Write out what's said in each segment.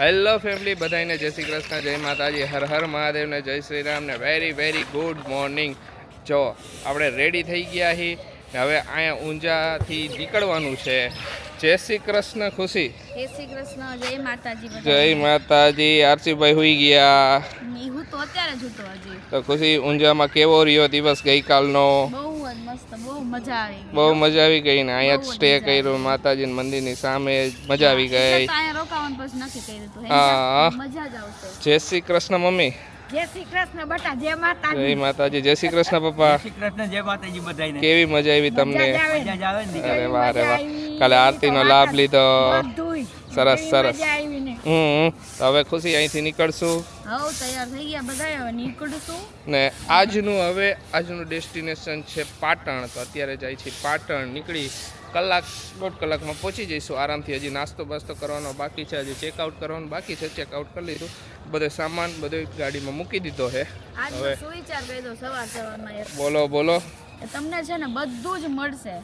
Hello family, બધાને જય શ્રી કૃષ્ણ, જય માતાજી, હર હર મહાદેવ ને જય શ્રી રામ ને વેરી વેરી ગુડ મોર્નિંગ. જો આપણે રેડી થઈ ગયા છીએ ને હવે અહીંયા ઊંઝાથી નીકળવાનું છે. જય શ્રી કૃષ્ણ ખુશી. જય શ્રી કૃષ્ણ, જય માતાજી. જય માતાજી. આરસીભાઈ હુઈ ગયા. હું તો અત્યારે જ હતો હજી. તો ખુશી, ઊંઝામાં કેવો રહ્યો દિવસ ગઈકાલનો? બહુ જ મસ્ત, બહુ મજા આવી. બહુ મજા આવી ગઈ ને અહીંયા જ સ્ટે કર્યો માતાજી મંદિરની સામે. મજા આવી ગઈ. અહીંયા રોકાવાનું પછી નક્કી કર્યું હતું. હા, મજા જ આવશે. જય શ્રી કૃષ્ણ મમ્મી. જય શ્રી કૃષ્ણ બેટા, જય માતાજી. જય માતાજી. જય શ્રી કૃષ્ણ પપ્પા. શ્રી કૃષ્ણ, જય માતાજી બધાને. કેવી મજા આવી તમને? મજા જ આવે ને. અરે વાહ, અરે વાહ. કાલે આરતીનો લાભ લીધો. સરસ સરસ. તો હવે ખુશી અહીંથી નીકળશું. હવ તૈયાર થઈ ગયા બધા, હવે નીકળશું ને આજનું ડેસ્ટિનેશન છે પાટણ. તો અત્યારે જાય છે પાટણ. નીકળી દોઢ કલાકમાં પહોંચી જઈશું આરામથી. હજી નાસ્તો બાસ્તો કરવાનો બાકી છે, હજી ચેકઆઉટ કરવાનું બાકી છે. ચેકઆઉટ કરી લીધું, બધો સામાન બધો ગાડીમાં મૂકી દીધો છે. હવે સુવિચાર કરી દો સવારમાં. બોલો બોલો. તમને છે ને બધું જ મળશે.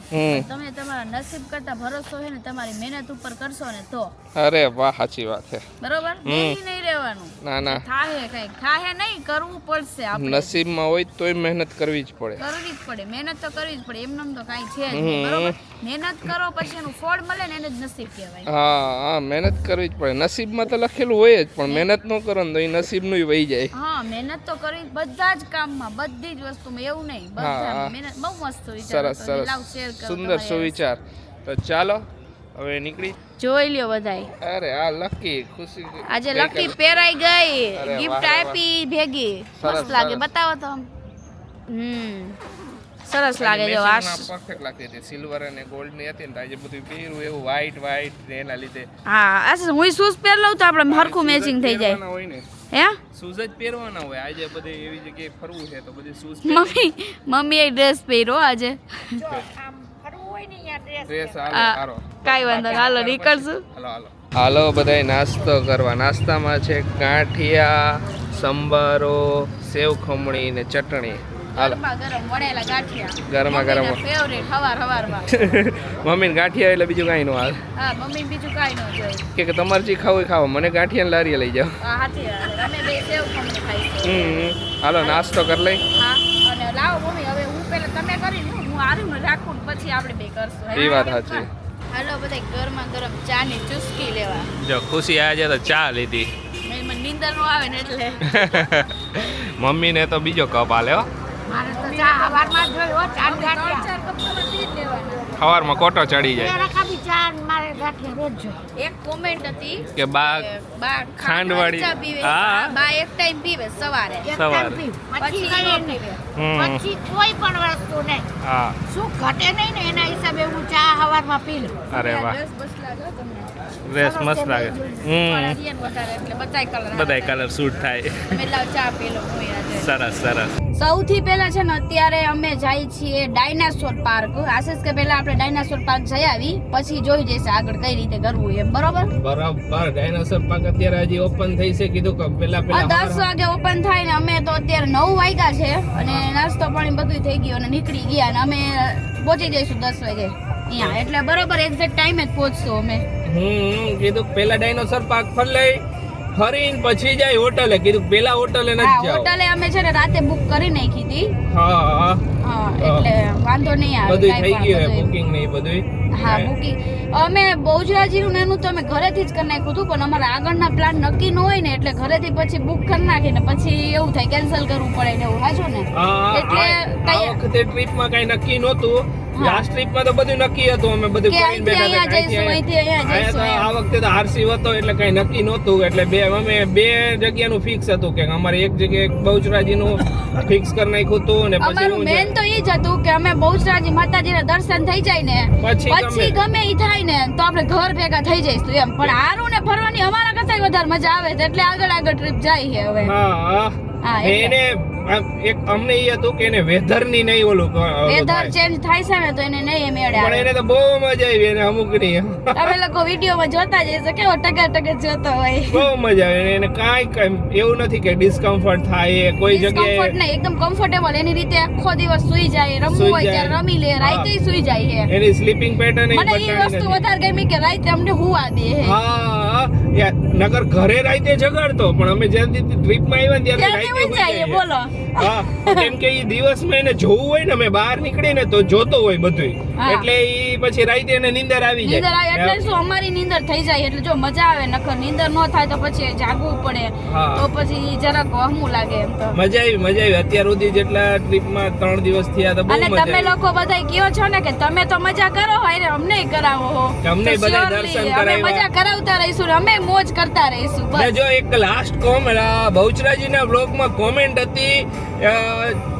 તમે તમારા નસીબ કરતા ભરોસો છે ને તમારી મહેનત ઉપર કરશો ને તો. અરે વાહ, સાચી વાત છે. બરોબર, નહીં રહેવાનું. ના ના, થાહે નહીં, કરવું પડશે. આપણે નસીબમાં હોય તોય મહેનત કરવી જ પડે. કરવી જ પડે, મહેનત તો કરવી જ પડે. એમનેમ તો કાંઈ છે જ નહીં. બરોબર, મહેનત કરો પછી એનું ફળ મળે ને એને જ નસીબ કહેવાય. હા, મહેનત કરવી જ પડે. નસીબમાં તો લખેલું હોય જ, પણ મહેનત ન કરો ને તો એ નસીબનું વહી જાય. હા, મહેનત તો કરવી બધા જ કામમાં, બધી જ વસ્તુમાં. એવું નહીં, બધા મહેનત. બહુ મસ્ત વિચાર. સરસ સરસ, સુંદર સુવિચાર. તો ચાલો હવે નીકળી. જોઈ લ્યો બધાય. અરે આ લકી ખુશી આજે લકી પહેરાઈ ગઈ, ગિફ્ટ આપી ભેગી. મસ્ત લાગે, બતાવો તો. સરસ લાગે. જો આ પરફેક્ટ લાગતી હતી. સિલ્વર અને ગોલ્ડ ની હતી ને આજે બધું પહેર્યું એવું વ્હાઈટ ને એના લીધે. હા, આ હું શૂઝ પહેર લઉં તો આપણે હરખું મેચિંગ થઈ જાય. હોય ને હે, શૂઝ જ પહેરવાના હોય. આજે બધે એવી જગ્યાએ ફરવું છે તો બધી શૂઝ. મમ્મી એ ડ્રેસ પહેર્યો આજે. ડ્રેસ સારો. કાઈ વાંધો નહીં, હાલો નીકળશું. હાલો બધાય નાસ્તો કરવા. નાસ્તામાં છે ગાંઠિયા, સંભારો, સેવ ખમણી ને ચટણી. હાલો, ગરમ વણેલા ગાંઠિયા, ગરમા ગરમ. ફેવરેટ હવારમાં. મમ્મીને ગાંઠિયા એટલે બીજું કાંઈ ન હાલ. હા, મમ્મી બીજું કાંઈ ન જોઈએ. કે તમારે જે ખાવું ખાવો, મને ગાંઠિયા લારીએ લઈ જાઓ. હા, હાથી અમે બે સેવ ખમણી ખાઈશું. હાલો નાસ્તો કરી લઈ. હા, અને લાવો મમ્મી, હવે હું પહેલા તમે કરી લો, હું આરીને રાખું પછી આપણે બે કરશું. એ વાત સાચી. હાલો બધા ગરમા ગરમ ચા ની ચુસ્કી લેવા. જો ખુશી આજે તો ચા લીધી. મને નીંદર નો આવે ને એટલે. મમ્મીને તો બીજો કપ આલે હો. મારે તો ચા સવારમાં જ જોઈએ હો. ચાર ગાંઠિયા 4 કપ તો પી જ લેવાના. સવારમાં કોટો ચડી જાય. રખાબી ચા મારે ગાંઠિયા રોજ જોઈએ. એક કોમેન્ટ હતી કે બા ખાંડવાળી ચા પીવે. હા, બા એક ટાઈમ પીવે સવારે. પછી પછી કોઈ પણ વસ્તુ નહીં. હા, શું ઘટે નહીં ને એના હિસાબે હું ચા સવારમાં પી લઉં. અરે વાહ, બસ લાગે તમને. ડ્રેસ મસ્ત લાગે. એટલે બધાય કલર સૂટ થાય. ચા પી લો. સરસ સરસ. સૌથી પહેલા છે ને અત્યારે અમે જાય છીએ ડાયનાસોર પાર્ક. આશિષ કે પહેલા આપણે ડાયનાસોર પાર્ક જઈ આવી, પછી જોઈ જઈશે આગળ કઈ રીતે કરવું એમ. બરોબર બરાબર. ડાયનાસોર પાર્ક અત્યારે હજી ઓપન થઈ છે કીધું કે પેલા 10 વાગે ઓપન થાય ને અમે તો અત્યારે 9 વાગ્યા છે અને નાસ્તો પાણી બધું થઈ ગયું અને નીકળી ગયા અને અમે પહોંચી જઈશું 10 વાગે અહીંયા. એટલે બરોબર એક્ઝેક્ટ ટાઈમે જ પહોંચશું અમે. કીધું પેલા ડાયનાસોર પાર્ક ફરીને પછી જાય હોટલે. કીધું પેલા હોટલે નથી જાવ. હોટલે અમે છે ને રાતે બુક કરી નાખી હતી. હા, એટલે વાંધો નહીં આવે. બધું થઈ ગયું છે, બુકિંગ ને બધું. હા, બુકિંગ અમે બહુજરાજીનું એનું તો અમે ઘરેથી જ કરી નાખ્યું હતું, પણ અમારા આગળના પ્લાન નક્કી ન હોય ને એટલે ઘરેથી પછી બુક કરી નાખીને પછી એવું થાય કેન્સલ કરવું પડે ને એવું. સાચું ને? એટલે આ વખતે ટ્રીપમાં કઈ નક્કી નહોતું. લાસ્ટ ટ્રીપમાં તો બધું નક્કી હતું. અમે બધું કરીને બેઠા હતા. આ વખતે તો આરસી હતો એટલે કઈ નક્કી નહોતું. એટલે અમે બે જગ્યાનું ફિક્સ હતું કે અમારે એક જગ્યાએ બહુચરાજીનું ફિક્સ કરી નાખ્યું હતું ને પછી મેન તો એ જ હતું કે અમે બહુચરાજી માતાજીના દર્શન થઈ જાય ને પછી ગમે ઈ થાય ને તો આપણે ઘર ભેગા થઈ જઈશું એમ. પણ હારું ને ફરવાની અમારા કરતા વધારે મજા આવે એટલે આગળ ટ્રીપ જાય છે હવે. હા, એને એક અમને એ હતું કે એને વેધર ની નહીં ઓલું વેધર ચેન્જ થાય છે ને તો એને નહીં મેળે પણ એને તો બહુ મજા આવી એને અમુક ની અમે લોકો વિડીયોમાં જોતા જઈએ કેવો ટકા જોતો હોય બહુ મજા આવે એને કાંઈ એવું નથી કે ડિસ્કમ્ફર્ટ થાય કોઈ જગ્યાએ કમ્ફર્ટ નહીં એકદમ કમ્ફર્ટેબલ એની રીતે આખો દિવસ સુઈ જાય રમવું હોય ત્યારે રમી લે રાતે સુઈ જાય છે એની સ્લીપિંગ પેટર્ન મને એ વસ્તુ વધારે ગમી કે રાતે અમને હુવા દે હા નગર ઘરે રાતે જગાડતો પણ અમે જ્યારે ટ્રીપમાં આવ્યા ને ત્યારે રાતે સુઈ જાય બોલો હા કેમ કે ઈ દિવસમાં એને જોવું હોય ને અમે બહાર નીકળીને તો જોતો હોય બધું એટલે ઈ પછી રાતે એને નીંદર આવી નીંદર આવે જાય એટલે શું અમારી નીંદર થઈ જાય એટલે જો મજા આવે નકર નીંદર ન થાય તો પછી જાગવું પડે તો પછી જરાક વહમું લાગે એમ તો મજા આવી અત્યાર સુધી જેટલા ટ્રીપમાં 3 દિવસ થયા તો બહુ અને મજા તમે લોકો બધાય કયો છો ને કે તમે તો મજા કરો હોય અમને કરાવો અમને તો બધાય surely દર્શન અમે કરાવ્યા. મજા કરાવતા રહીશું ને અમે મોજ કરતા રહીશું ને બસ જો એક લાસ્ટ કોમેન્ટ બહુચરાજીના બ્લોગમાં કોમેન્ટ હતી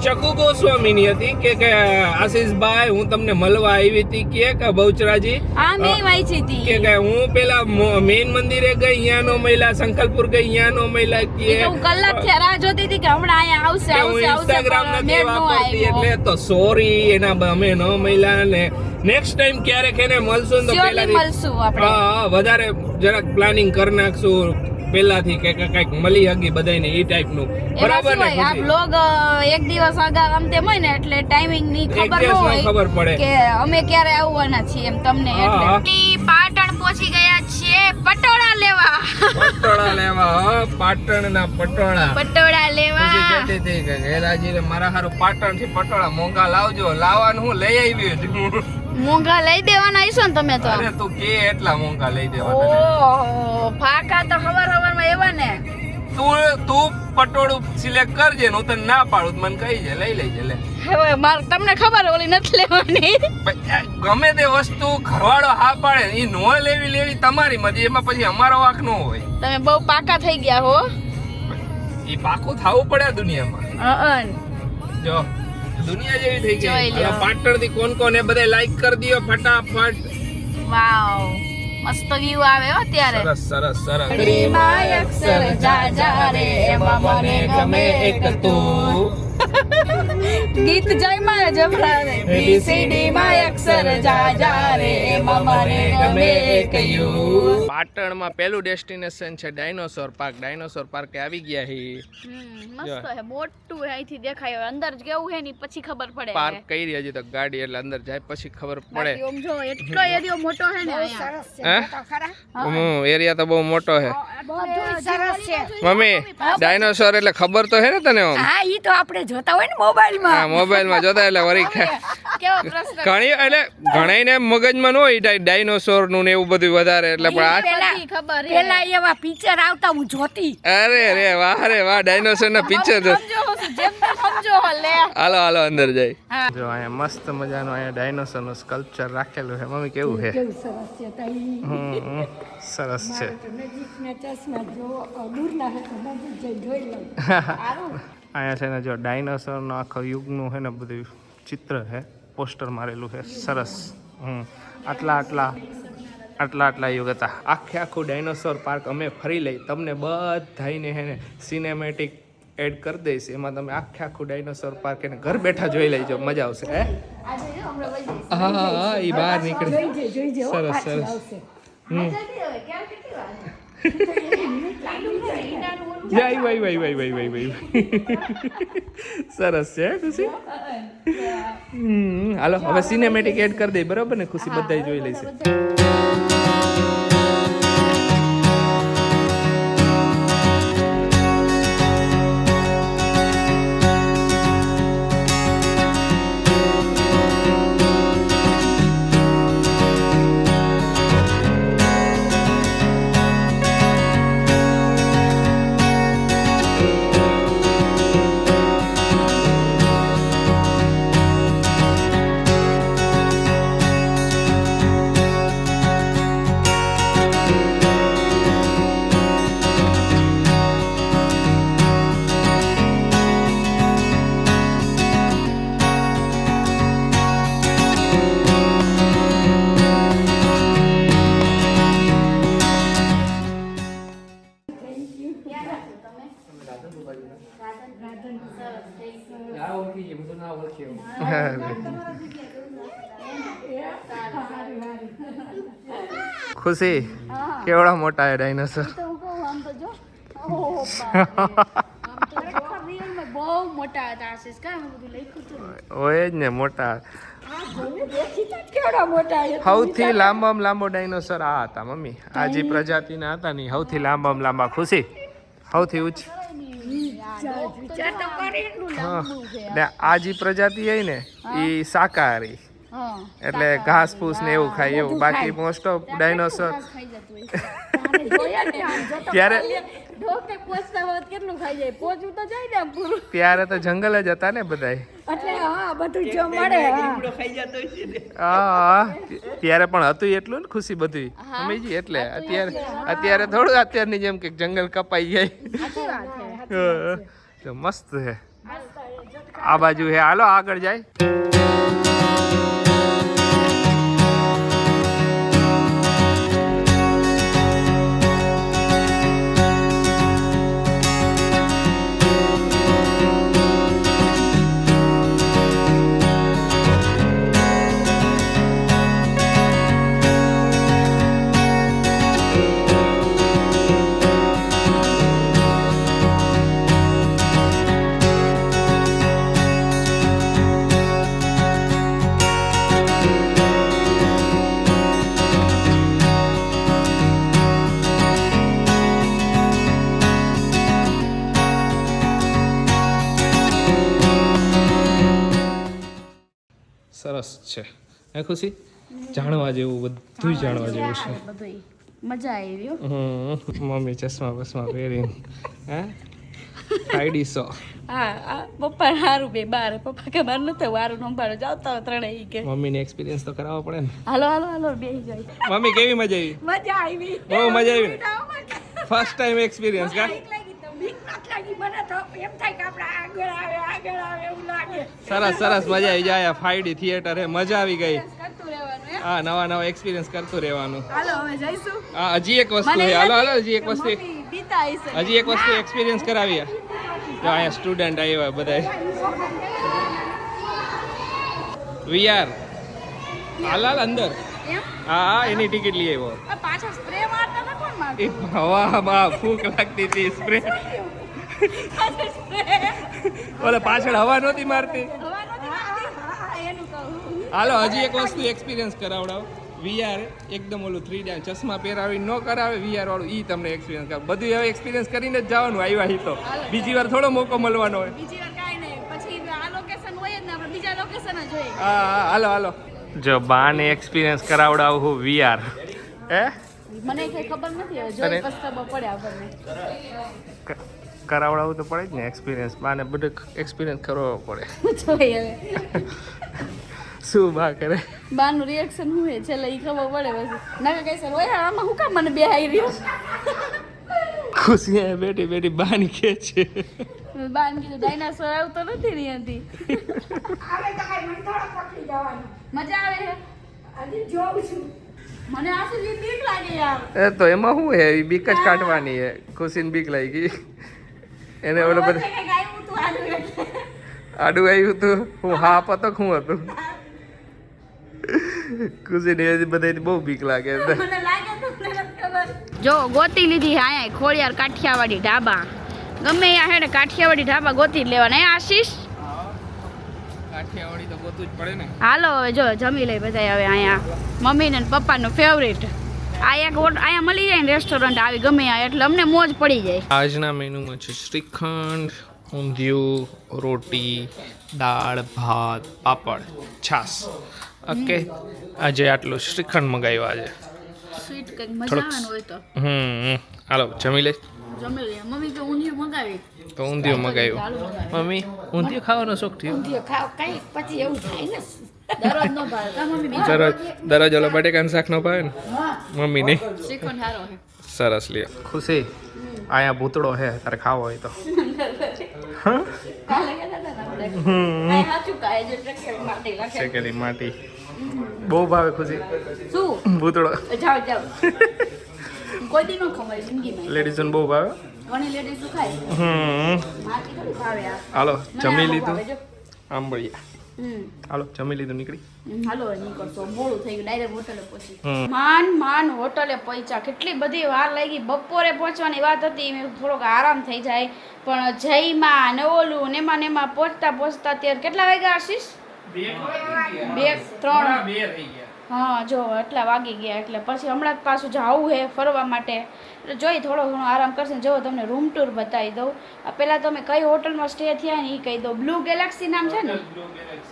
ચકુ ગોસ્વામીની હતી કે આશીષભાઈ હું તમને મળવા આવી હતી કે બહુચરાજી આ મેં વાંચી હતી કે હું પેલા મેઇન મંદિરે ગઈ અહીંયાનો મહિલા સંકલ્પપુર ગઈ અહીંયાનો મહિલા કે હું કલાકથી રાહ જોતી હતી કે હમણાં અહીંયા આવશે આવશે આવશે ઇન્સ્ટાગ્રામ પણ નથી મેળ નો વાપરતી આવ્યો. એટલે તો સોરી એના અમે ન મહિલા ને નેક્સ્ટ ટાઈમ ક્યારેક એને મળશું ને તો Surely પહેલાથી મળશું આપણે હા વધારે જરાક પ્લાનિંગ કરી નાખશું પહેલાથી કે કઈક મળી હગી બધાને એ ટાઈપનું બરાબર ને એમાં શું હોય, આ ખુશી? બ્લોગ એક દિવસ આગળ આમ તેમ હોય ને એટલે ટાઈમિંગ ની એક ખબર ન દિવસમાં હોય ખબર પડે કે અમે ક્યારે આવવાના છીએ એમ તમને હા. એટલે પાટણ પહોંચી ગયા છીએ પટોળા લેવા પટોળા લેવા હા પાટણના પટોળા પટોળા લેવા ખુશી કહેતી હતી કે ઘેરાજીને મારા હારું પાટણથી પટોળા મોંઘા લાવજો લાવવાનું હું લઈ આવી છું મોંઘા લઈ દેવાના આવીશો ને તમે તો અરે તું કે એટલા મોંઘા લઈ દેવા ઓહો ફાકા તો હવારમાં એવા ને તું પટોળું સિલેક્ટ કરજે ને હું તને ના પાડું તો મને કહી છે લઈ લેજે લે હવે માર તમને ખબર ઓલી નથી લેવાની ગમે તે વસ્તુ ઘરવાળો હા પાડે એ નો લેવી તમારી મરજી એમાં પછી અમારો વાંક ન હોય તમે બહુ પાકા થઈ ગયા હો એ પાકું થવું પડે આ દુનિયામાં જો દુનિયા જેવી થઈ જોઈ ગઈ લ્યો. પાટણ થી કોણ એ બધા લાઈક કરી દિયો ફટાફટ વાવ મસ્ત વ્યૂ આવે હો ત્યારે સરસ સરસ સરસ ઘડીમાં અક્ષર જા જા રે એમાં મને ગમે એક તું ગીત જયમાં જબરા રે બીસીડી માં અક્ષર જા જા રે એમાં મને ગમે એક યુ પાટણમાં પહેલું ડેસ્ટિનેશન છે ડાયનોસોર પાર્ક આવી ગયા હી મસ્ત હે મોટું હે અહીંથી દેખાય હવે અંદર કેવું હે ની પછી ખબર પડે પાર્ક કરી હજી તો ગાડી એટલે અંદર જાય પછી ખબર પડે બાકી આમ જો એટલો એરિયો મોટો હે ને અહીંયા એરિયા તો બહુ મોટો છે બધું સરસ છે મમ્મી ડાયનોસોર એટલે ખબર તો હે ને તને આમ હા ઈ તો આપણે જોતા હોય ને મોબાઈલમાં હા મોબાઈલમાં જોતા એટલે વળી કેવો પ્રશ્ન ઘણી એટલે ઘણાઈને મગજમાં ન હોય ડાયનોસોર નું ને એવું બધું વધારે એટલે પણ આ બધી ખબર હે પેલા એવા પિક્ચર આવતા હું જોતી અરે રે વાહ ડાયનોસોર ના પિક્ચર સમજો જેમ તેમ સમજો લે હાલો અંદર જાય જો અહીંયા મસ્ત મજાનું અહીંયા ડાયનોસોર નું સ્કલ્પચર રાખેલું છે મમ્મી કેવું છે સરસ છે તઈ સરસ છે નજીકના ચશ્મા જો દૂરના હે તો નજીક જઈ જોઈ લઉં અહીંયા છે ને જો ડાયનોસોરનો આખો યુગનું છે ને બધું ચિત્ર છે પોસ્ટર મારેલું છે સરસ આટલા યુગ હતા આખું ડાયનોસોર પાર્ક અમે ફરી લઈ તમને બધાઈને છે ને સિનેમેટિક એડ કરી દઈશ એમાં તમે આખું ડાયનોસોર પાર્ક એને ઘર બેઠા જોઈ લેજો મજા આવશે હે હા એ બહાર નીકળે સરસ સરસ સરસ છે ખુશી હાલો હવે સિનેમેટિક એડ કરી દઈ બરાબર ને ખુશી બધા જોઈ લેશે ખુશી કેવડા મોટા હે ડાયનોસર. તો હું કહું આમ તો જો ઓહો ખરેખર રિયલમાં બહુ મોટા હતા આશીષ કા હું બધું લખ્યું હતું હોય જ ને મોટા. દેખી તો કેવડા મોટા હતા. સૌથી લાંબામાં લાંબો ડાયનોસર આ હતા મમ્મી. આ જે પ્રજાતિના હતા ને સૌથી લાંબામાં લાંબા. ખુશી સૌથી ઊંચી. વિચાર તો કરે એટલું લાંબુ છે ને આ જે પ્રજાતિ હોય ને એ શાકાહારી, હા એટલે ઘાસ ફૂસ ને એવું ખાય એવું. બાકી મોસ્ટ ઓફ ડાયનોસર ખાઈ જતું હોય જોયા ને આમ જો તો ત્યારે ઢોકે પોચતા હોત કેટલું ખાઈ જાય પોચું તો જાય ને આમ પૂરું ત્યારે તો જંગલ જ હતા ને બધાય. એટલે હા બધું જો મળે હા લીમડો ખાઈ જતો હોય છે ને. હા ત્યારે પણ હતું એટલું ને ખુશી બધું સમજી. એટલે અત્યારે થોડું અત્યારની જેમ કે જંગલ કપાઈ જાય. સાચી વાત છે હા, તો મસ્ત છે. આ બાજુ હે, હાલો આગળ જાય. સરસ છે હે ખુશી? જાણવા જેવું બધું જાણવા જેવું છે. બધું મજા આવી હો. મમ્મી ચશ્મા બસમા પહેરીને હે આઈડી 100. હા પપ્પા હારું બે બાર પપ્પા કે બાર નતો વારું નંબર જાવતા ત્રણેય ઈ કે મમ્મીને એક્સપિરિયન્સ તો કરાવવો પડે ને. હાલો હાલો હાલો બેહી જાય મમ્મી કેવી મજા આવી? મજા આવી બહુ મજા આવી ને? ફર્સ્ટ ટાઈમ એક્સપિરિયન્સ કા? સરસ સરસ મજા આવી જાય. 5D થિયેટર હે, મજા આવી ગઈ. હા, નવા નવા એક્સપિરિયન્સ કરતું રહેવાનું. હાલો હવે જઈશું. હા, હજી એક વસ્તુ છે. હાલો હાલો હજી એક વસ્તુ બીતા હશે હજી એક વસ્તુ એક્સપિરિયન્સ કરાવીએ. જો અહીંયા સ્ટુડન્ટ આવ્યા બધા. VR હાલ હાલ અંદર. એમ હા હા, એની ટિકિટ લઈ આવ્યો. આ પાછો સ્પ્રે મારતા હતા કોણ મારતું? એ હવામાં ફૂંક લાગતી હતી સ્પ્રે. પાછો સ્પ્રે ઓલે પાછળ હવા નહોતી મારતી. હવા નહોતી મારતી? એનું કહું. હાલો હજી એક વસ્તુ એક્સપિરિયન્સ કરાવડાવો. VR એકદમ ઓલું 3D ચશ્મા પહેરાવી ન કરાવે VR વાળું, ઈ તમને એક્સપિરિયન્સ કરાવે. બધું હવે એક્સપિરિયન્સ કરીને જ જવાનું. આવ્યા હી તો બીજી વાર થોડો મોકો મળવાનો હોય. બીજી વાર કાંઈ નહીં, પછી આ લોકેશન હોય જ ને આપણે બીજા લોકેશન જ જોઈએ. હા હા, હાલો હાલો. જો બાને એક્સપિરિયન્સ કરાવડાવું VR હે. મને કઈ ખબર નથી હવે જોઈ પછી ખબર પડે આપણને. કરાવડાવવું તો પડે જ ને એક્સપિરિયન્સ. બાને બધું એક્સપિરિયન્સ કરવો પડે. જોઈએ હવે શું બા કરે? બાનું રિએક્શન શું છે છેલ્લે ઈ ખબર પડે પછી. ના કઈ સર ઓય આમાં હું કામ મને બેહાઈ રહ્યો. ખુશી બેટી બેટી બાની કે છે. બાન કીધું ડાયનાસોર આવતો નથી ને અહીંથી. મજા આવે છે. આજે જોઉં છું. મને આશી બીક લાગે યાર. એ તો એમાં શું હે? બીક જ કાઢવાની હે. ખુશીને બીક લાગી એને. ઓલો બધું આડું આવ્યું હતું. હું હા પતો શું હતું? ખુશીને બધાને બહુ બીક લાગે. જો ગોતી લીધી આયા ખોડિયાર કાઠિયાવાડી ઢાબા. ગમે ત્યાં હેડે કાઠિયાવાડી ઢાબા ગોતી જ લેવાના. હે આશીષ? કાઠિયાવાડી તો ગોતવું જ પડે ને. હાલો હવે જો જમી લઈ બધા હવે અહીંયા મમ્મી ને પપ્પાનું ફેવરેટ. અહીંયા મળી જાય ને રેસ્ટોરન્ટ આવી ગમે ત્યાં એટલે અમને મોજ પડી જાય. આજના મેનુમાં છે શ્રીખંડ, ઊંધિયું, રોટી, દાળ, ભાત, પાપડ, છાશ. ઓકે, આજે આટલું શ્રીખંડ મંગાવ્યું આજે. સ્વીટ કંઈક મજા આવે હોય તો હાલો જમી લે. જમી લઈએ. મમ્મી કે ઊંધિયું મંગાવી તો ઊંધિયું મંગાવ્યું. મમ્મી ઊંધિયું ખાવાનો શોખ થયો? ઊંધિયું ખાવ કઈ પછી એવું થાય ને દરરોજ નો ભાવે કા મમ્મી? બીજો દરરોજ ઓલો બટેકાનું શાક નો ભાવે ને મમ્મી નહીં. શ્રીખંડ સારો છે. સરસ લે. ખુશી અહીંયા ભૂતળો હે, તારે ખાવો હોય તો. કાલે કહેતા હતા ને આપણે આ સાચું કહે છે ટ્રેક્ટર માટી રાખે શેકેલી માટી બહુ ભાવે ખુશી. શું ભૂતળો જાઓ જાઓ. કોઈ દી નો ખવાય જિંદગીમાં. લેડીઝોને બહુ ભાવે. ઘણી લેડીઝ ખાય. માટી થોડી ભાવે આ. હાલો મને જમી આ બહુ લીધું. ભાવે જો. આંબળિયા હાલો જમી લીધું નીકળી હાલો નીકળશો મોડું થઈ ગયું ડાયરેક્ટ હોટલે પહોંચી માન હોટલે પહોંચ્યા કેટલી બધી વાર લાગી બપોરે પહોંચવાની વાત હતી મેં થોડોક આરામ થઈ જાય પણ જયમાં ને ઓલું ને એમાં પહોંચતા ત્યારે કેટલા વાગ્યા આશીષ 2 3 હા જો એટલા વાગી ગયા એટલે પછી હમણાં જ પાછું જવું છે ફરવા માટે એટલે જોઈ થોડો ઘણો આરામ કરશે જો તમને રૂમ ટૂર બતાવી દઉં પહેલાં તો અમે કઈ હોટલમાં સ્ટે થયા ને એ કહી દઉં બ્લુ ગેલેક્સી નામ છે ને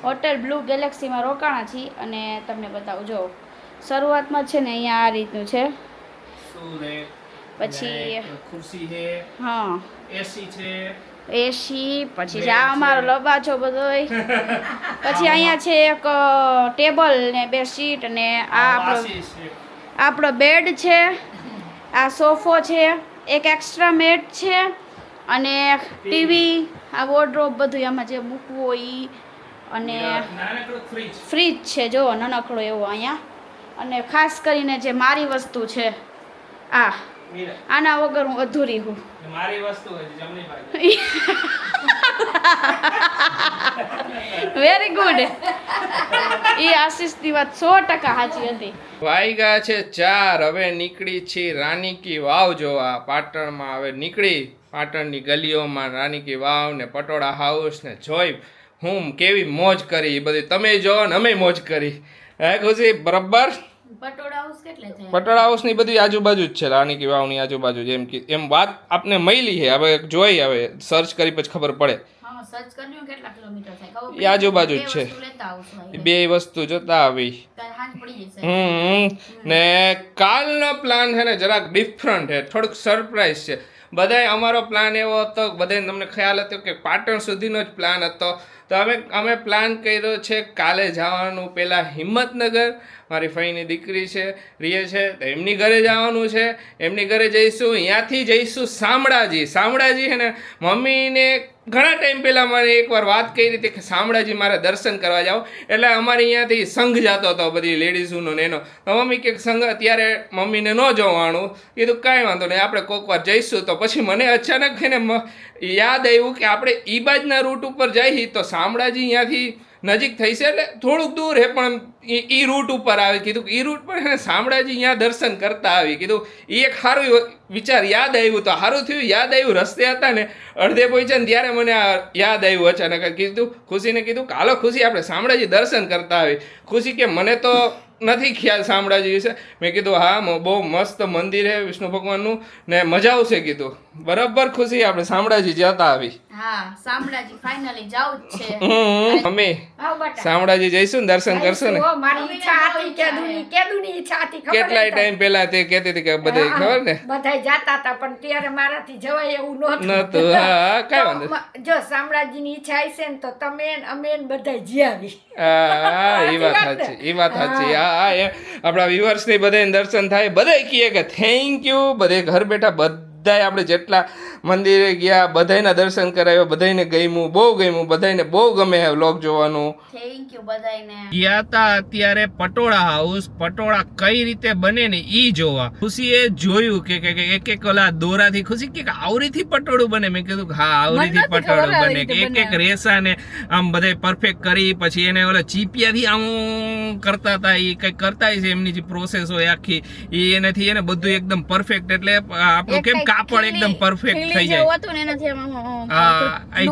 હોટેલ બ્લુ ગેલેક્સીમાં રોકાણા છીએ અને તમને બતાવું જો શરૂઆતમાં છે ને અહીંયા આ રીતનું છે પછી ખુરશી છે હા એસી છે એસી પછી આ અમારો લબાચો બધોય પછી અહીંયા છે એક ટેબલ ને 2 સીટ અને આ આપણો બેડ છે આ સોફો છે એક એક્સ્ટ્રા મેટ છે અને ટીવી આ વોર્ડરોબ બધું આમાં જે મૂકવું હોય અને ફ્રીજ છે જો નાનકડો એવો અહીંયા અને ખાસ કરીને જે મારી વસ્તુ છે આના વગર હું અધૂરી હું મારી વસ્તુ હતી જમણી બાજુ વેરી ગુડ એ આશીષની વાત 100% સાચી હતી વાગ્યા છે 4 હવે નીકળી છે રાની કી વાવ જોવા પાટણમાં હવે નીકળી પાટણની ગલીઓમાં રાની કી વાવ ને પટોળા હાઉસ ને જોઈ હું કેવી મોજ કરી બધી તમે જો ને અમે મોજ કરી હે ખુશી બરાબર પટોળા હાઉસ ની બધી આજુબાજુ જ છે રાની કી વાવની આજુબાજુ જેમ કે એમ વાત આપને મળી છે હવે જોઈ હવે સર્ચ કરી પછી ખબર પડે એ આજુબાજુ જ છે બે વસ્તુ જોતા આવી ને કાલનો પ્લાન છે ને જરાક ડિફરન્ટ છે થોડુંક સરપ્રાઈઝ છે બધાય અમારો પ્લાન એવો હતો બધાને તમને ખ્યાલ હતો કે પાટણ સુધીનો જ પ્લાન હતો તો અમે પ્લાન કર્યો છે કાલે જવાનું પહેલાં હિંમતનગર મારી ફઈની દીકરી છે રીએ છે તો એમની ઘરે જવાનું છે એમની ઘરે જઈશું અહીંયાથી જઈશું શામળાજી છે ને મમ્મીને ઘણા ટાઈમ પહેલાં મને એકવાર વાત કરી હતી કે શામળાજી મારે દર્શન કરવા જાવ એટલે અમારે અહીંયાથી સંઘ જતો હતો બધી લેડીઝોનો ને એનો તો મમ્મી કે સંઘ અત્યારે મમ્મીને ન જવાનું કીધું કાંઈ વાંધો નહીં આપણે કોઈક વાર જઈશું તો પછી મને અચાનક એને યાદ આવ્યું કે આપણે ઈ બાજના રૂટ ઉપર જઈએ તો શામળાજી અહીંયાથી નજીક થઈ છે એટલે થોડુંક દૂર હે પણ એ રૂટ ઉપર આવે કીધું એ રૂટ પર છે શામળાજી અહીંયા દર્શન કરતા આવી કીધું એ એક સારું વિચાર યાદ આવ્યું તો સારું થયું યાદ આવ્યું રસ્તે હતા ને અડધે પહોંચ્યા ને ત્યારે મને યાદ આવ્યું અચાનક કીધું ખુશીને કીધું કે હાલો ખુશી આપણે શામળાજી દર્શન કરતા આવી ખુશી કે મને તો નથી ખ્યાલ શામળાજી વિશે મેં કીધું હા બહુ મસ્ત મંદિર છે વિષ્ણુ ભગવાનનું ને મજા આવશે કીધું બરાબર ખુશી આપણે શામળાજી જતા આવી શામળાજી ફાઇનલી જાવ જ છે મમ્મી શામળાજી જઈશું ને દર્શન કરશું ને મારી ઈચ્છા હતી કેદુની ઈચ્છા હતી કેટલાય ટાઈમ પહેલા તે કહેતી હતી કે બધે ખબર ને બધાય જાતા હતા પણ ત્યારે મારાથી જવાય એવું નતું હા કઈ વાંધો જો શામળાજીની ઈચ્છા હશે ને તો તમે અમે બધાય જી આવી એ વાત સાચી આપણા વ્યુઅર્સ ની બધાને દર્શન થાય બધાય કહે કે થેન્ક યુ બધે ઘર બેઠા બધાય આપણે જેટલા મંદિરે ગયા બધાયના દર્શન કરાવ્યા બધાયને બધાયને બહુ ગમે વ્લોગ જોવાનું થેન્ક યુ બધાયને ગયા તા અત્યારે પટોળા હાઉસ પટોળા કઈ રીતે બને ને ઈ જોવા ખુશીએ જોયું કે એક ઓલા દોરાથી ખુશી કે આવરીથી પટોળું બને મેં કીધું કે હા આવરીથી પટોળું બને કે એક રેસાને આમ બધાય પરફેક્ટ કરી પછી એને ઓલા ચીપિયાથી આમ કરતા હતા એ કઈ કરતા છે એમની જે પ્રોસેસ હોય આખી એ એનાથી એને બધું એકદમ પરફેક્ટ એટલે આપણું કેમ કાપડ એકદમ પરફેક્ટ થઈ જાય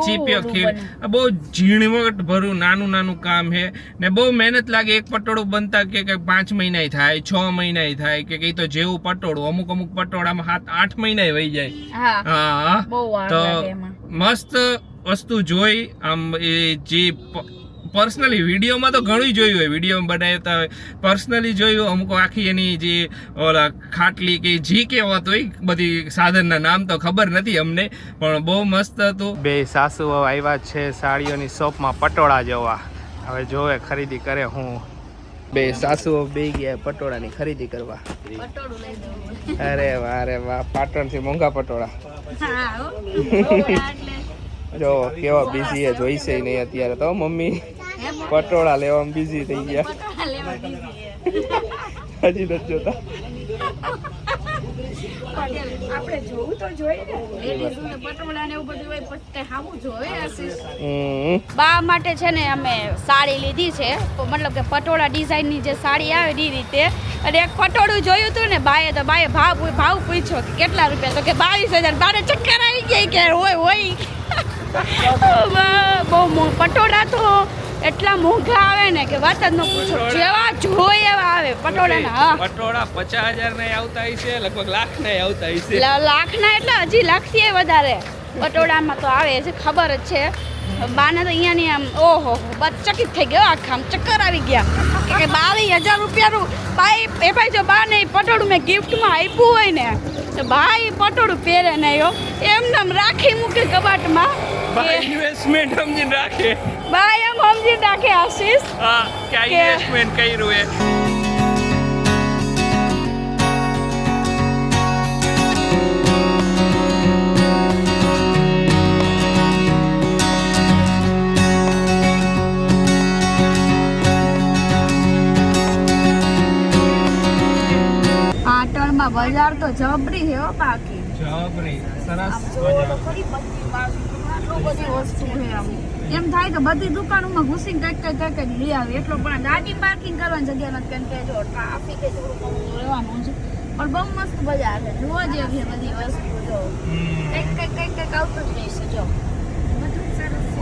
ચીપિયો ખીલ બહુ ઝીણવટ ભરું નાનું કામ છે ને બહુ મહેનત લાગે એક પટોળું બનતા કે 5 મહિના થાય 6 મહિના થાય કે કઈ તો જેવું પટોળું અમુક પટોળામાં 7-8 મહિના વહી જાય હા તો મસ્ત વસ્તુ જોઈ આમ એ જે પર્સનલી વિડીયોમાં તો ઘણું જોયું હોય વિડીયોમાં બનાવતા હોય પર્સનલી જોયું અમુક આખી એની જે ઓલા ખાટલી કે જે કહેવાત હોય બધી સાધનના નામ તો ખબર નથી અમને પણ બહુ મસ્ત હતું બે સાસુઓ આવ્યા છે સાડીઓની શોપમાં પટોળા જોવા હવે જોવે ખરીદી કરે હું બે સાસુઓ બે ગયા પટોળાની ખરીદી કરવા અરે વાહ પાટણથી મોંઘા પટોળા જો કેવા બિઝી એ જોઈશે નહીં અત્યારે તો મમ્મી પટોળા લેવામાં બિઝી થઈ ગયા હજી નથી જોતા આપણે જોવું તો જોઈએ ને લેડીઝોને પટોળા ને એવું બધું હોય પછી ખાવું જોઈએ આશીષ. બા માટે છે ને અમે સાડી લીધી છે મતલબ કે પટોળા ડિઝાઇનની જે સાડી આવે એ રીતે અને એક પટોળું જોયું હતું ને બાએ ભાવ પૂછ્યો કે કેટલા રૂપિયા તો કે 22,000 બારે ચક્કર આવી ગયા કે હોય બહુ પટોળા તો એટલા મોંઘા આવે ને કે વાત જ ન પૂછો જેવા જોઈએ એવા આવે પટોળાના. હા પટોળા 50,000 ના આવતા હશે લગભગ લાખ ના આવતા હશે. લાખના એટલે હજી લાખથી વધારે પટોળામાં તો આવે છે ખબર જ છે. બાને તો અહીંયાની આમ ઓહો બસ ચકિત થઈ ગયો આખા આમ ચક્કર આવી ગયા કે 22,000 રૂપિયાનું ભાઈ જો બાને પટોળું મેં ગિફ્ટમાં આપ્યું હોય ને તો ભાઈ પટોળું પહેરે નહીં હો એમને આમ રાખી મૂકે કબાટમાં. ઇન્વેસ્ટમેન્ટ સમજીને રાખે. ભાઈ એમ સમજીને રાખે આશીષ. હા કે ઇન્વેસ્ટમેન્ટ કર્યું હે. પાટણમાં બજાર તો જબરી છે હો બાકી જબરી સરસ બધી વસ્તુ છે એમ થાય કે બધી દુકાનોમાં ઘૂસીને કઈક લઈ આવે એટલો પણ ગાડી પાર્કિંગ કરવાની જગ્યા નથી કેમ કે જો ટ્રાફિક થોડું રહેવાનું છે પણ બહુ મસ્ત બજાર છે જોવા જેવી છે બધી વસ્તુ જો કઈક આવતું જ રહેશે જો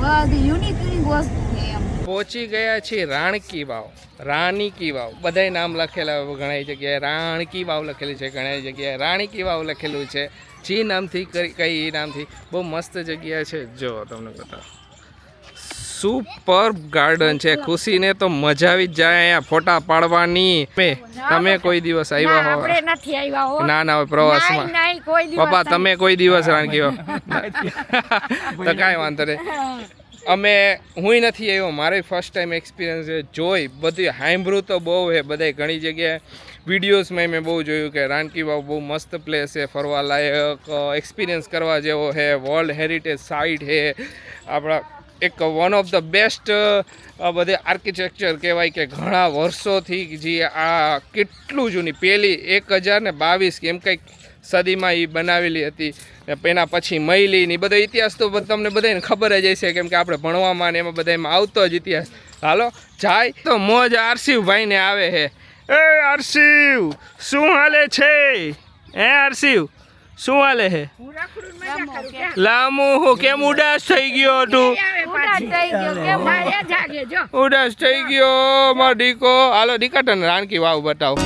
બધી યુનિક વસ્તુ છે એમ. પહોંચી ગયા છીએ રાણકી વાવ, રાની કી વાવ, બધાય નામ લખેલા ઘણી જગ્યાએ રાણકી વાવ લખેલી છે, ઘણી જગ્યાએ રાણી કી વાવ લખેલું છે. જે નામથી કઈ નામથી બહુ મસ્ત જગ્યા છે. જો તમને બતાવો સુપર ગાર્ડન છે. ખુશીને તો મજા આવી જ જાય અહીંયા ફોટા પાડવાની. તમે કોઈ દિવસ આવ્યા હો? આપણે નથી આવ્યા હો. ના હોય પ્રવાસમાં. નહીં કોઈ દિવસ. પપ્પા તમે કોઈ દિવસ રાણકી વાવ તો કાંઈ વાંધો નહીં. હું નથી આવ્યો, મારે ફર્સ્ટ ટાઈમ એક્સપિરિયન્સ છે. જોઈ બધી સાંભળ્યું તો બહુ છે, બધા ઘણી જગ્યાએ વિડીયોઝમાં મેં બહુ જોયું કે રાણકી વાવ બહુ મસ્ત પ્લેસ છે, ફરવા લાયક, એક્સપિરિયન્સ કરવા જેવો છે, વર્લ્ડ હેરિટેજ સાઇટ છે, આપણા એક વન ઓફ ધ બેસ્ટ બધે આર્કિટેક્ચર કહેવાય કે ઘણા વર્ષોથી જે આ કેટલું જૂની પહેલી 1022 કે એમ કંઈક સદીમાં એ બનાવેલી હતી. એના પછી મૈલી ની બધો ઇતિહાસ તો તમને બધાને ખબર જ હશે કેમ કે આપણે ભણવામાં ને એમાં બધામાં આવતો જ ઇતિહાસ. હાલો જાય તો મોજ આરસીવભાઈને આવે છે. એ આરસીવ શું હાલે છે? આરસીવ શું હાલે છે? લામુ કેમ ઉદાસ થઈ ગયો તું? ઉદાસ થઈ ગયો મારો દીકો. હાલો દીકા તને રાણકી વાવ બતાવો.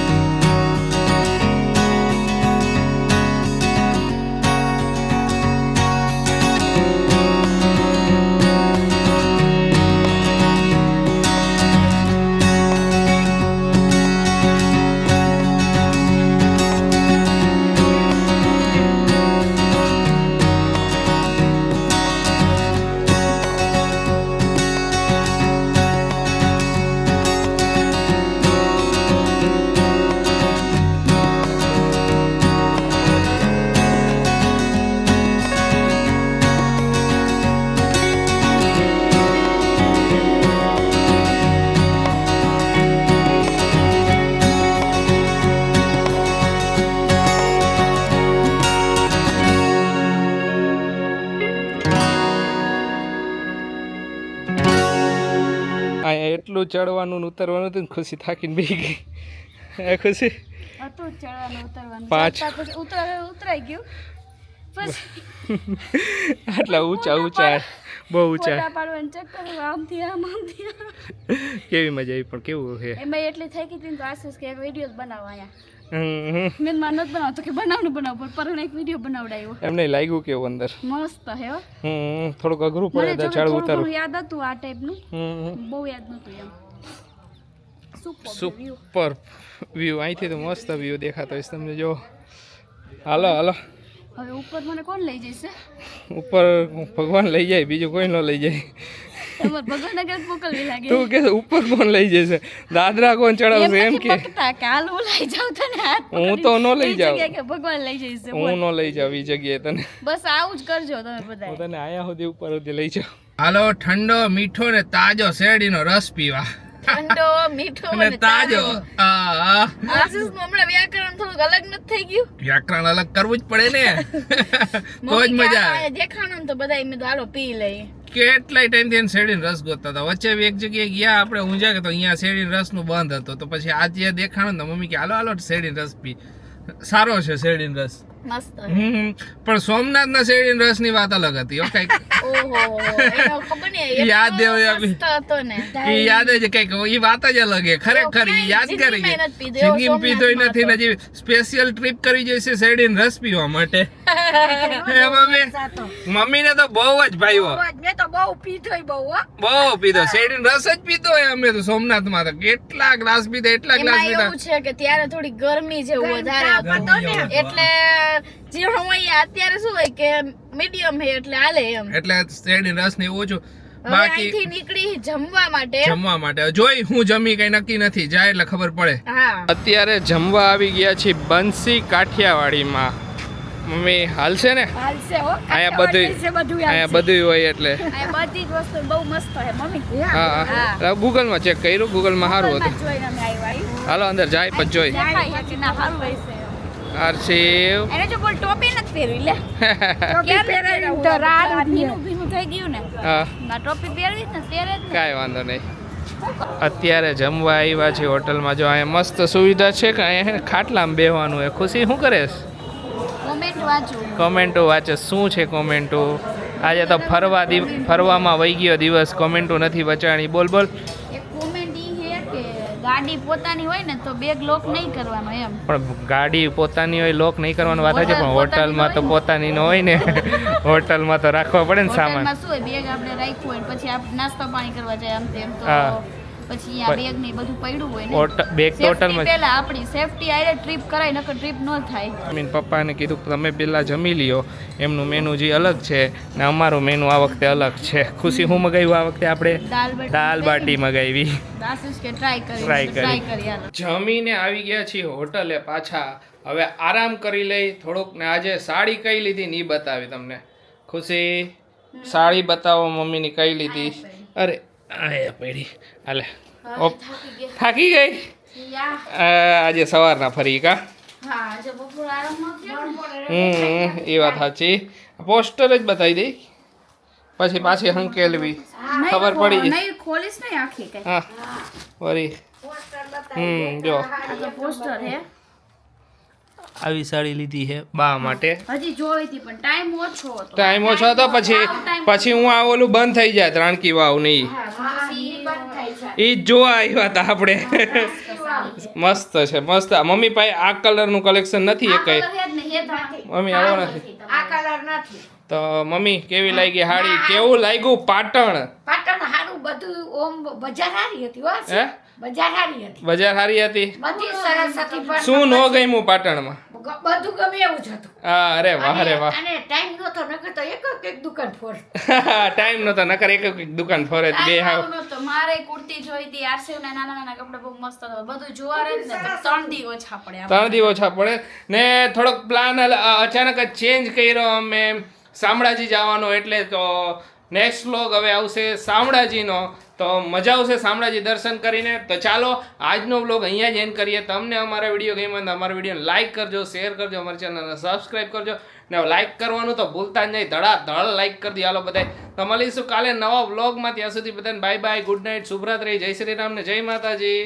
એટલું ચડવાનું ઉતરવાનું હતું ને ખુશી થાકીને બેસી ગઈ. ખુશી હતું ચડવાનું ઉતરવાનું ઉતરાઈ ગયું આટલા ઊંચા બહુ ઊંચા. આમથી આમ કેવી મજા આવી પણ કેવું છે એમાં એટલી થઈ ગઈ હતી તો આશીષ કે એક વિડીયો બનાવવા અહીંયા મેં માન નથી બનાવતો કે બનાવ પર એક વિડીયો બનાવડાવ્યો. એમને લાગ્યું કેવું અંદર મસ્ત હે. થોડુંક અઘરું પડે તો ચાડવું ઉતારવું. યાદ હતું આ ટાઈપનું બહુ યાદ નતું એમ. સુપર વ્યૂ અહીંથી તો મસ્ત વ્યૂ દેખાતો હશે તમને. જો હાલો હવે ઉપર મને કોણ લઈ જશે? ઉપર ભગવાન લઈ જાય, બીજું કોઈ ન લઈ જાય. ભગવાન આગળ મોકલવી લાગે. તું કે ઉપર કોણ લઈ જશે? દાદરા કોણ ચડાવશે એમ કે? કાલ હું લઈ જાઉં તને. હું તો ન લઈ જાઉં. ભગવાન લઈ જશે. હું ન લઈ જાઉં એ જગ્યાએ તને. બસ આવું જ કરજો તમે બધા. હું તને આયા સુધી ઉપર સુધી લઈ જાઉં. હાલો ઠંડો મીઠો ને તાજો શેરડીનો રસ પીવા. ઠંડો મીઠો અને અને તાજો આ આશીષ નું હમણાં વ્યાકરણ થોડુંક અલગ નથી થઈ ગયું વ્યાકરણ અલગ કરવું જ પડે ને તો જ મજા આવે. દેખાણું ને તો બધા મેં તો હાલો પી લઈએ. કેટલાય ટાઈમથી શેરડીનો રસ ગોતતા હતા. વચ્ચે એક જગ્યાએ ગયા આપણે ઊંઝા કે તો અહીંયા શેરડીનો રસ નું બંધ હતો તો પછી આજે દેખાણું ને તો મમ્મી કે હાલો હાલો શેરડીનો રસ પી. સારો છે શેરડીનો રસ. મસ્ત. પણ સોમનાથના શેરડીનો રસ ની વાત અલગ હતી. કઈક ઓહો એનો ખબર નહીં યાદ દેવો મસ્ત હતો ને. એ યાદ જ કઈક એ વાત જ અલગ છે ખરેખર. એ યાદ કરી જિંદગી પીધો નથી ને હજી સ્પેશિયલ ટ્રીપ કરી જશે શેરડીનો રસ પીવા માટે. મમ્મી ને તો બહુ જ ભાઈઓ મેં તો બહુ પીધોય બહુ હો. બહુ પીધો શેરડીનો રસ જ પીધો હોય અમે તો સોમનાથમાં તો કેટલા ગ્લાસ પીધા એટલા ગ્લાસ એમાં પીધા. એવું છે કે ત્યારે થોડી ગરમી જેવું વધારે હતું એટલે જે હોય અત્યારે શું હોય કે મીડિયમ હે એટલે હાલે એમ. એટલે શેરડીનો રસ ને એવું ઓછું. હવે અહીંથી નીકળી જમવા માટે જોઈ હું જમી કઈ નક્કી નથી જાય એટલે ખબર પડે. હા અત્યારે જમવા આવી ગયા છીએ બંસી કાઠિયાવાડીમાં. મમ્મી હાલશે ને હાલશે હો. અહીંયા બધું હોય એટલે આ બધી જ વસ્તુ બહુ મસ્ત છે મમ્મી. હા ગૂગલમાં ચેક કર્યું. ગૂગલમાં સારું હતું. જોઈને અમે આવ્યા. હાલો અંદર જાય પછી જોઈ. દેખાય છે ના સારું હશે. હર્ષિવ એને જો બોલ ટોપી નથી પહેરવી લે. ટોપી પહેરાવી તો રાડ ભીનું થઈ ગયું ને. હા ના ટોપી પહેરવી જ ને પહેરે જ ને. કાંઈ વાંધો નહીં. અત્યારે જમવા આવ્યા છે હોટલમાં. જો અહીંયા મસ્ત સુવિધા છે કે અહીંયા ખાટલામાં બેહવાનું હોય. ખુશી શું કરે છે? કોમેન્ટ વાંચું. કોમેન્ટો વાંચે. શું છે કોમેન્ટો? આજે તો ફરવામાં વહી ગયો દિવસ. કોમેન્ટો નથી વચાણી. બોલ એક કોમેન્ટ ઈ છે કે ગાડી પોતાની હોય ને તો બેગ લોક નહીં કરવાનો એમ. પણ ગાડી પોતાની હોય લોક નહીં કરવાનું વાત છે પણ હોટલમાં તો પોતાની ન હોય ને. હોટલમાં તો રાખવા પડે ને સામાન. હોટલમાં શું હોય બેગ આપણે રાખ્યું હોય પછી આપણે નાસ્તો પાણી કરવા જાય આમ તેમ તો હા. પછી આ બેગ ને બધું પડ્યું હોય ને. બેગ તો હોટલમાં પહેલા આપણી સેફટી આરે ટ્રીપ કરાય નકર ટ્રીપ ન થાય. મમ્મી પપ્પાને કીધું કે તમે પહેલાં જમી લ્યો. એમનું મેનુ જે અલગ છે ને અમારું મેનુ આ વખતે અલગ છે. ખુશી હું મગાવ્યું આ વખતે આપણે દાલ બાટી મગાવી. આશીષ કે ટ્રાય કરી હાલો. જમીને આવી ગયા છીએ હોટલે પાછા. હવે આરામ કરી લઈ થોડુંક. ને આજે સાડી કઈ લીધી ને એ બતાવી તમને. ખુશી સાડી બતાવો મમ્મીની કઈ લીધી. અરે આ પડી હાલે. થાકી ગઈ આજે સવારના ફરી કા. હા આજે બપોર આરામમાં થયો ને. એ વાત સાચી. પોસ્ટર જ બતાવી દઈ પછી પાછી હંકેલવી ખબર પડી જાય. નહીં ખોલીશ નહીં આખી કઈ. હા વરી જો આ તો પોસ્ટર હે. આવી સાડી લીધી છે બા માટે. હજી જોઈ હતી પણ ટાઈમ ઓછો હતો. ટાઈમ ઓછો હતો પછી હું આ ઓલું બંધ થઈ જાય ત્રાણકી વાવ નહીં એ જ જોવા આવ્યા હતા આપણે. મસ્ત છે મસ્ત. મમ્મી પાસે આ કલરનું કલેક્શન નથી એ કઈ. મમ્મી આવો નથી આ કલર નથી. તો મમ્મી કેવી લાગી હાડી? કેવું લાગ્યું પાટણ? પાટણ હારું બધું ઓમ બજાર હારી હતી હો. હે બજાર હારી હતી. બજાર સારી હતી. બધી સરસ હતી પણ શું ન ગમ્યું પાટણમાં? બધું ગમે એવું જ હતું. હા અરે વાહ અરે વાહ. અને ટાઈમ નતો નકર તો એક દુકાન ફોર. ટાઈમ નતો નકર એક દુકાન ફરે બે હાવ. તો મારે કુર્તી જોઈ હતી આરસીવ ના નાના નાના કપડા બહુ મસ્ત હતા. બધું જોવા રહે ને તો 3 દી ઓછા પડે. 3 દી ઓછા પડે ને. થોડોક પ્લાન અચાનક જ ચેન્જ કર્યો અમે શામળાજી જવાનો. એટલે તો નેક્સ્ટ વ્લોગ હવે આવશે શામળાજીનો. તો મજા આવશે શામળાજી દર્શન કરીને. તો ચાલો આજનો વ્લોગ અહીંયા જ એન્ડ કરીએ. તમને અમારા વિડીયો ગમ્યો તો અમારા વિડીયોને લાઇક કરજો, શેર કરજો, અમારી ચેનલને સબસ્ક્રાઈબ કરજો. ને લાઇક કરવાનું તો ભૂલતા જ નહીં. ધડાધડ લાઇક કરી દો. હાલો બધાય. તો મળીશું કાલે નવા વ્લોગમાં. ત્યાં સુધી બધાને બાય બાય, ગુડ નાઇટ, શુભરાત્રી, જય શ્રી રામ ને જય માતાજી.